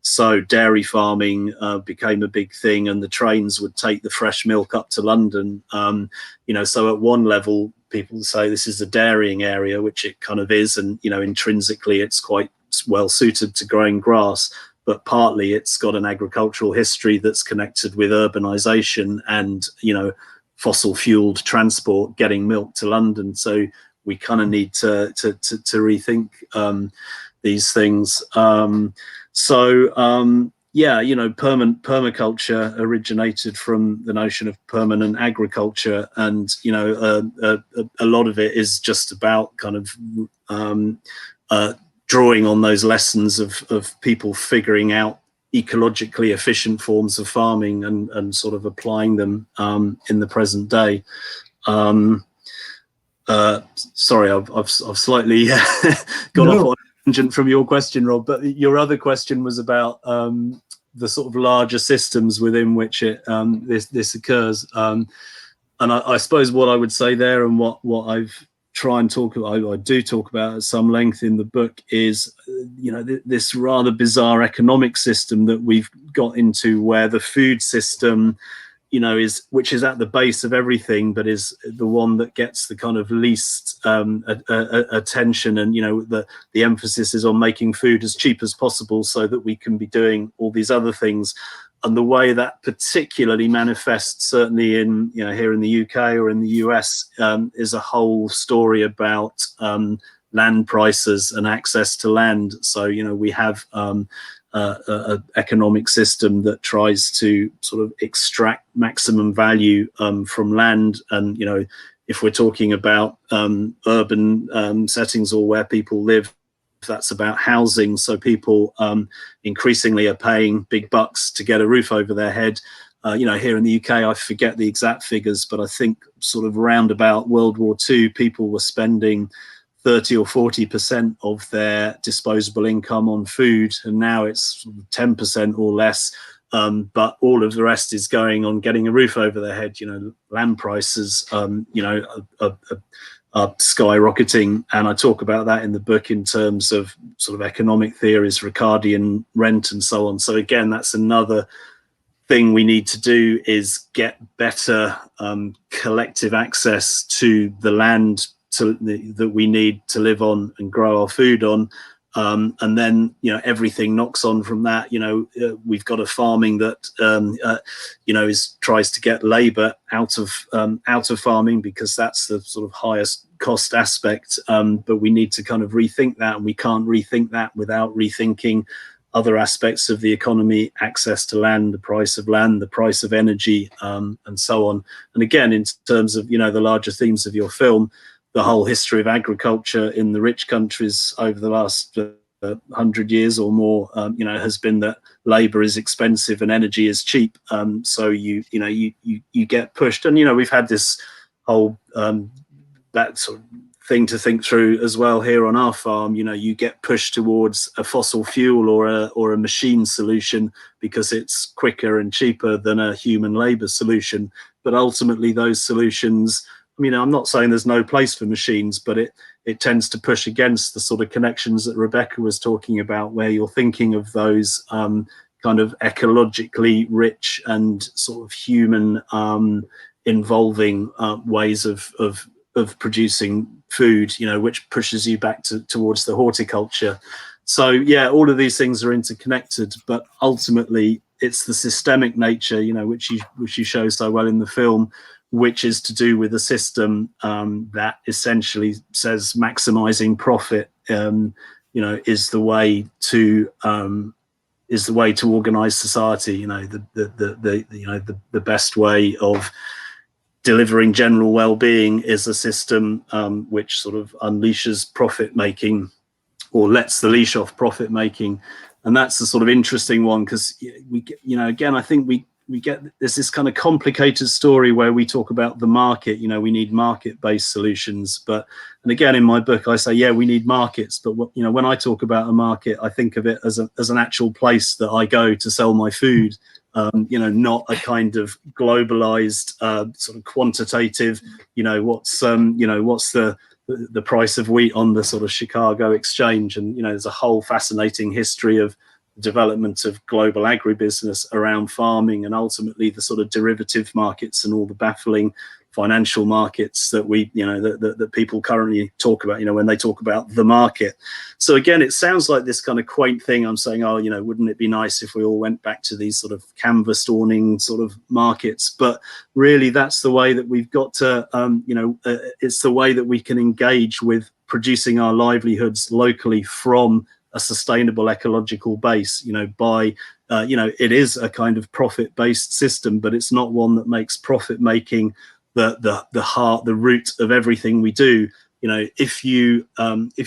So dairy farming became a big thing, and the trains would take the fresh milk up to London. So at one level, people say this is a dairying area, which it kind of is, and intrinsically it's quite well suited to growing grass. But partly it's got an agricultural history that's connected with urbanization and, fossil fueled transport getting milk to London. So we kind of need to rethink these things. Permaculture originated from the notion of permanent agriculture, and a lot of it is just about kind of drawing on those lessons of people figuring out ecologically efficient forms of farming and sort of applying them in the present day. Sorry, I've slightly gone off on a tangent from your question, Rob, but your other question was about the sort of larger systems within which this occurs. And I suppose what I would say there, and what I've try and I do talk about at some length in the book, is this rather bizarre economic system that we've got into, where the food system which is at the base of everything, but is the one that gets the kind of least attention, and the emphasis is on making food as cheap as possible so that we can be doing all these other things. And the way that particularly manifests, certainly in here in the UK or in the US, is a whole story about land prices and access to land. So we have an economic system that tries to sort of extract maximum value from land. And if we're talking about urban settings or where people live, that's about housing. So people increasingly are paying big bucks to get a roof over their head. Here in the UK, I forget the exact figures, but I think sort of round about World War II, people were spending 30 or 40% of their disposable income on food, and now it's 10% or less. But all of the rest is going on getting a roof over their head. Land prices, are skyrocketing, and I talk about that in the book in terms of sort of economic theories, Ricardian rent, and so on. So again, that's another thing we need to do, is get better collective access to the land that we need to live on and grow our food on. And then, you know, everything knocks on from that. You know, we've got a farming that, you know, tries to get labour out of farming, because that's the sort of highest cost aspect. But we need to kind of rethink that, and we can't rethink that without rethinking other aspects of the economy: access to land, the price of energy, and so on. And again, in terms of, you know, the larger themes of your film, the whole history of agriculture in the rich countries over the last 100 years or more, you know, has been that labor is expensive and energy is cheap. So you get pushed, and, you know, we've had this whole that sort of thing to think through as well here on our farm. You know, you get pushed towards a fossil fuel or a machine solution because it's quicker and cheaper than a human labor solution. But ultimately, those solutions, I mean, I'm not saying there's no place for machines, but it tends to push against the sort of connections that Rebecca was talking about, where you're thinking of those kind of ecologically rich and sort of human involving ways of producing food, you know, which pushes you back towards the horticulture. So yeah, all of these things are interconnected, but ultimately it's the systemic nature, you know, which you show so well in the film, which is to do with a system that essentially says maximizing profit, you know, is the way to organize society. You know, the best way of delivering general well-being is a system which sort of unleashes profit making, or lets the leash off profit making. And that's the sort of interesting one, because we get, you know, again, I think we get this kind of complicated story where we talk about the market. You know, we need market-based solutions, and again, in my book I say, yeah, we need markets, but you know, when I talk about a market, I think of it as an actual place that I go to sell my food. You know, not a kind of globalized sort of quantitative, you know, what's the price of wheat on the sort of Chicago exchange. And, you know, there's a whole fascinating history of development of global agribusiness around farming, and ultimately the sort of derivative markets and all the baffling financial markets that we, you know, that people currently talk about, you know, when they talk about the market. So again, it sounds like this kind of quaint thing. I'm saying, oh, you know, wouldn't it be nice if we all went back to these sort of canvas awning sort of markets? But really, that's the way that we've got to, you know, it's the way that we can engage with producing our livelihoods locally from a sustainable ecological base, you know, by, you know, it is a kind of profit-based system, but it's not one that makes profit making the heart, the root of everything we do. You know, if you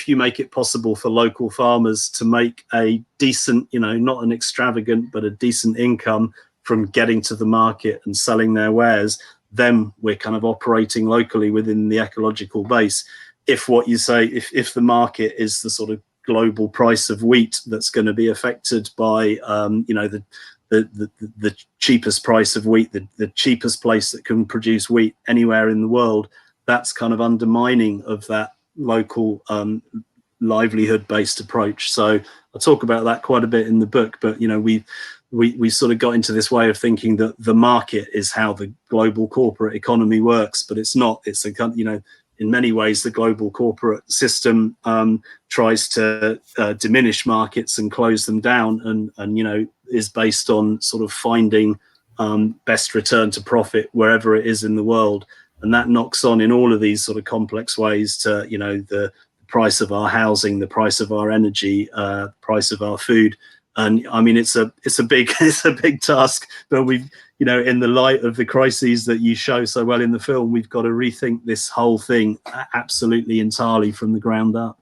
make it possible for local farmers to make a decent, you know, not an extravagant, but a decent income from getting to the market and selling their wares, then we're kind of operating locally within the ecological base. If what you say, if the market is the sort of global price of wheat that's going to be affected by, you know, the cheapest price of wheat, the cheapest place that can produce wheat anywhere in the world, that's kind of undermining of that local livelihood-based approach. So I talk about that quite a bit in the book, but, you know, we sort of got into this way of thinking that the market is how the global corporate economy works, but it's not. It's a, you know, in many ways, the global corporate system tries to diminish markets and close them down, and you know, is based on sort of finding best return to profit wherever it is in the world, and that knocks on in all of these sort of complex ways to, you know, the price of our housing, the price of our energy, price of our food. And I mean, it's a big task, but we've, you know, in the light of the crises that you show so well in the film, we've got to rethink this whole thing absolutely entirely from the ground up.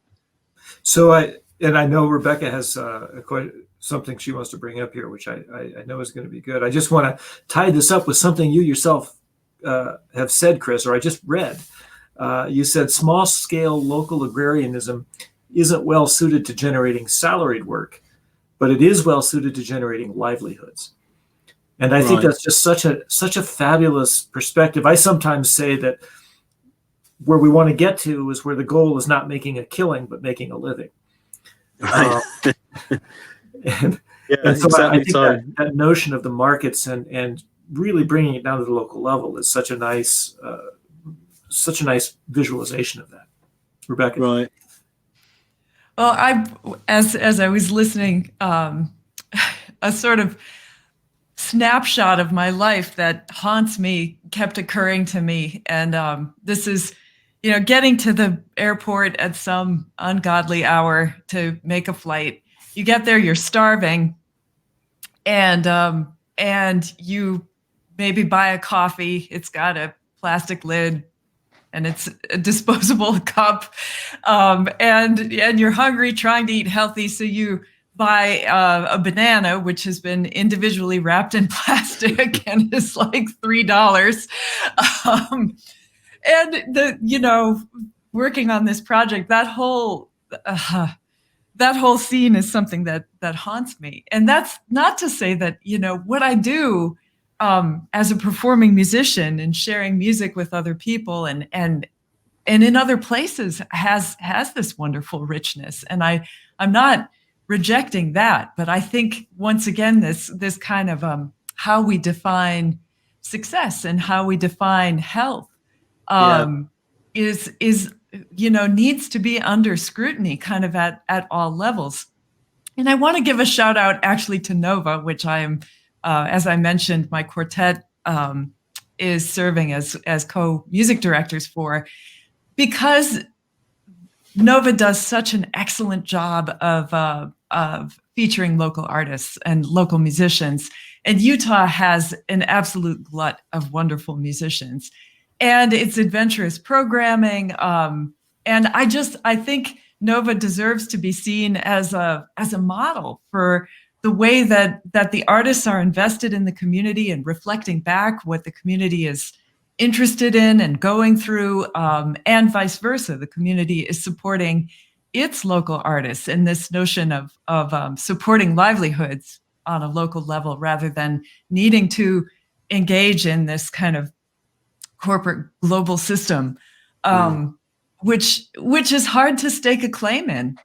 So I know Rebecca has quite something she wants to bring up here, which I know is going to be good. I just want to tie this up with something you yourself have said, Chris, or I just read. You said small scale local agrarianism isn't well suited to generating salaried work, but it is well suited to generating livelihoods. And I think that's just such a fabulous perspective. I sometimes say that where we want to get to is where the goal is not making a killing, but making a living. Right. And so exactly. I think that notion of the markets and really bringing it down to the local level is such a nice visualization of that. Rebecca. Right. Well, as I was listening, a sort of snapshot of my life that haunts me kept occurring to me, and this is, getting to the airport at some ungodly hour to make a flight. You get there, you're starving, and you maybe buy a coffee. It's got a plastic lid and it's a disposable cup, and you're hungry, trying to eat healthy, so you buy a banana, which has been individually wrapped in plastic and is like $3. And working on this project, that whole scene is something that haunts me. And that's not to say that what I do as a performing musician and sharing music with other people and in other places has this wonderful richness. And I'm not rejecting that, but I think once again this kind of how we define success and how we define health is needs to be under scrutiny kind of at all levels. And I want to give a shout out actually to Nova, which I am, as I mentioned, my quartet is serving as co-music directors for, because Nova does such an excellent job of featuring local artists and local musicians. And Utah has an absolute glut of wonderful musicians. And it's adventurous programming. And I think Nova deserves to be seen as a model for the way that the artists are invested in the community and reflecting back what the community is interested in and going through, and vice versa. The community is supporting its local artists in this notion of supporting livelihoods on a local level rather than needing to engage in this kind of corporate global system, which is hard to stake a claim in.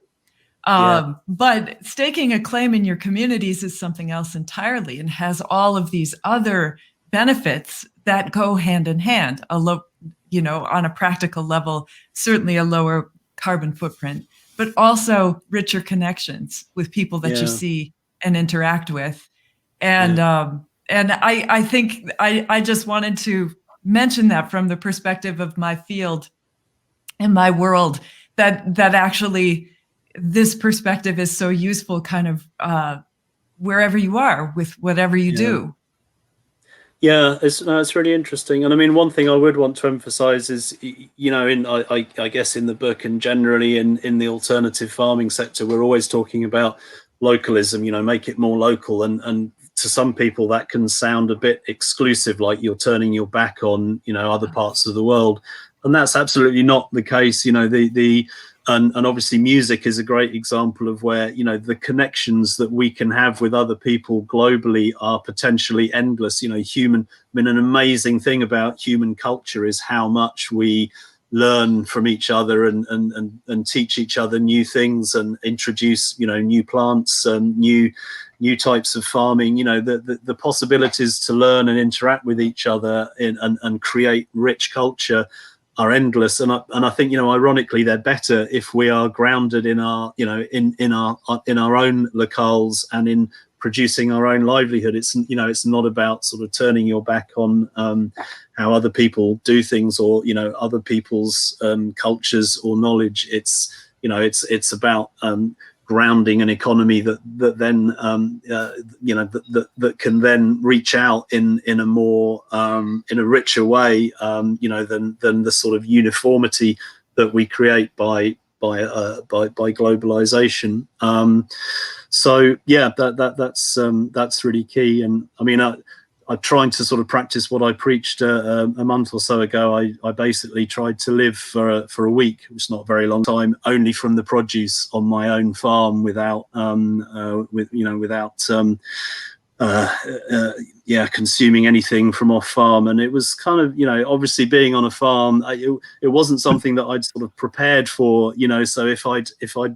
But staking a claim in your communities is something else entirely and has all of these other benefits that go hand in hand. On a practical level, certainly a lower carbon footprint, but also richer connections with people that you see and interact with. And I think I just wanted to mention that from the perspective of my field and my world, that actually this perspective is so useful kind of wherever you are with whatever you do. Yeah, it's really interesting. And I mean, one thing I would want to emphasize is, I guess in the book and generally in the alternative farming sector, we're always talking about localism, make it more local. And to some people that can sound a bit exclusive, like you're turning your back on, other parts of the world. And that's absolutely not the case. And obviously music is a great example of where, the connections that we can have with other people globally are potentially endless. An amazing thing about human culture is how much we learn from each other and teach each other new things and introduce, new plants and new types of farming. The possibilities to learn and interact with each other and create rich culture are endless, and I think ironically they're better if we are grounded in our in our own locales and in producing our own livelihood. It's not about sort of turning your back on how other people do things or other people's cultures or knowledge. It's about grounding an economy that then that can then reach out in a more in a richer way than the sort of uniformity that we create by globalization. So yeah, that's really key. And I mean, I'm trying to sort of practice what I preached a month or so ago. I basically tried to live for a week, which is not a very long time, only from the produce on my own farm, without consuming anything from off farm. And it was kind of, obviously being on a farm, it wasn't something that I'd sort of prepared for, so if I'd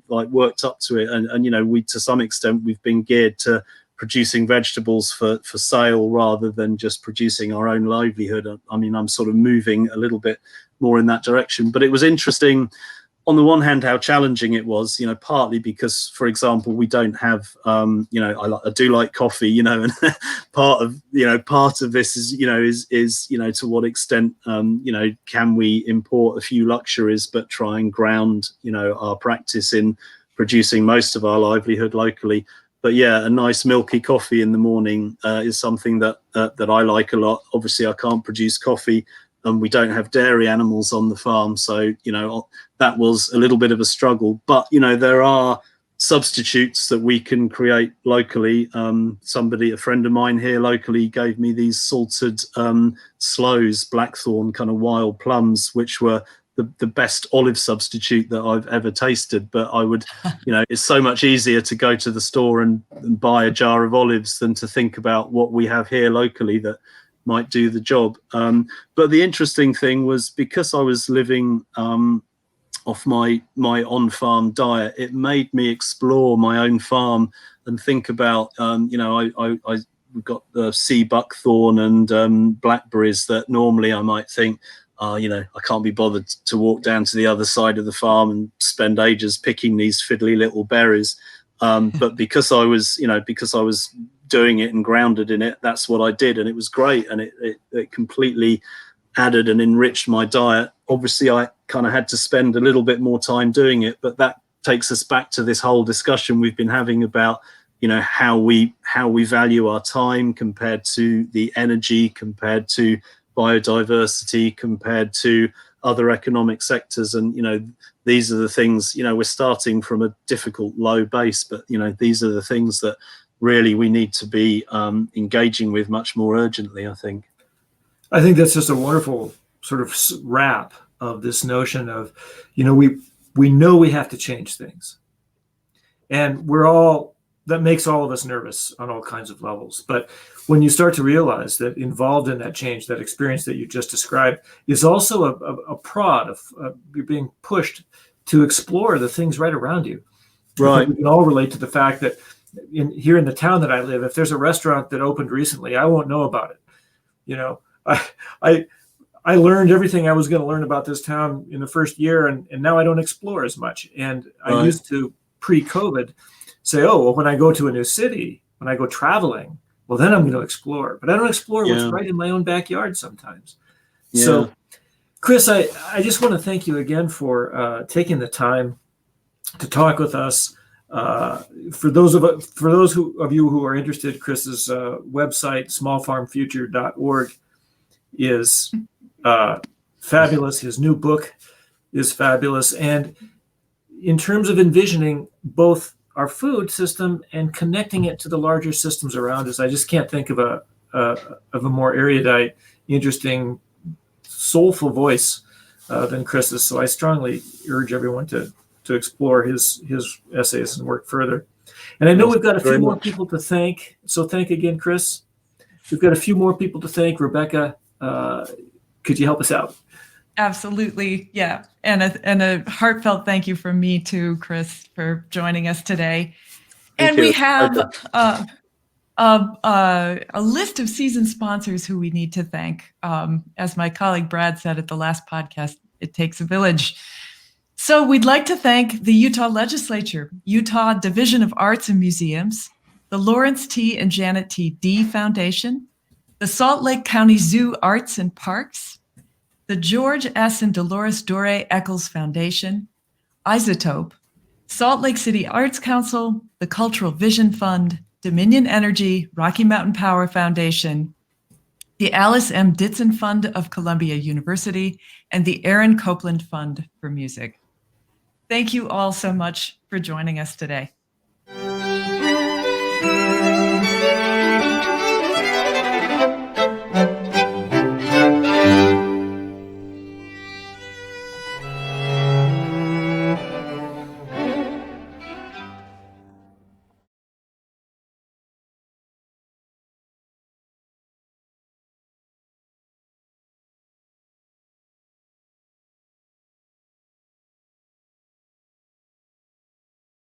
like worked up to it and we, to some extent, we've been geared to producing vegetables for sale rather than just producing our own livelihood. I mean, I'm sort of moving a little bit more in that direction. But it was interesting on the one hand, how challenging it was, partly because, for example, we don't have, I do like coffee, and part of this is, to what extent, can we import a few luxuries, but try and ground, our practice in producing most of our livelihood locally. But yeah, a nice milky coffee in the morning is something that I like a lot. Obviously, I can't produce coffee, and we don't have dairy animals on the farm, so that was a little bit of a struggle. But there are substitutes that we can create locally. A friend of mine here locally, gave me these salted sloes, blackthorn kind of wild plums, which were the best olive substitute that I've ever tasted. But I would, it's so much easier to go to the store and buy a jar of olives than to think about what we have here locally that might do the job. But the interesting thing was, because I was living off my on-farm diet, it made me explore my own farm and think about, we've got the sea buckthorn and blackberries that normally I might think, I can't be bothered to walk down to the other side of the farm and spend ages picking these fiddly little berries. But because I was doing it and grounded in it, that's what I did, and it was great, and it completely added and enriched my diet. Obviously, I kind of had to spend a little bit more time doing it, but that takes us back to this whole discussion we've been having about how we value our time compared to the energy, compared to biodiversity, compared to other economic sectors. And these are the things, we're starting from a difficult low base, but these are the things that really we need to be engaging with much more urgently, I think. I think that's just a wonderful sort of wrap of this notion of, we know we have to change things, and that makes all of us nervous on all kinds of levels. But when you start to realize that involved in that change, that experience that you just described, is also a prod of you're being pushed to explore the things right around you. Right. We can all relate to the fact that here in the town that I live, if there's a restaurant that opened recently, I won't know about it. I learned everything I was going to learn about this town in the first year, and now I don't explore as much. And I used to, pre-COVID, say, oh, well, when I go to a new city, when I go traveling, well, then I'm going to explore. But I don't explore what's right in my own backyard sometimes. Yeah. So, Chris, I just want to thank you again for taking the time to talk with us. For those of you who are interested, Chris's website, smallfarmfuture.org, is fabulous. His new book is fabulous. And in terms of envisioning both our food system and connecting it to the larger systems around us, I just can't think of a more erudite, interesting, soulful voice than Chris's. So I strongly urge everyone to explore his essays and work further. And I know we've got a few more people to thank. So thank again, Chris. We've got a few more people to thank. Rebecca, could you help us out? Absolutely. Yeah. And a heartfelt thank you from me too, Chris, for joining us today. And we have a list of season sponsors who we need to thank. As my colleague Brad said at the last podcast, it takes a village. So we'd like to thank the Utah Legislature, Utah Division of Arts and Museums, the Lawrence T. and Janet T. Dee Foundation, the Salt Lake County Zoo Arts and Parks, the George S. and Dolores Dore Eccles Foundation, Isotope, Salt Lake City Arts Council, the Cultural Vision Fund, Dominion Energy, Rocky Mountain Power Foundation, the Alice M. Ditson Fund of Columbia University, and the Aaron Copeland Fund for Music. Thank you all so much for joining us today.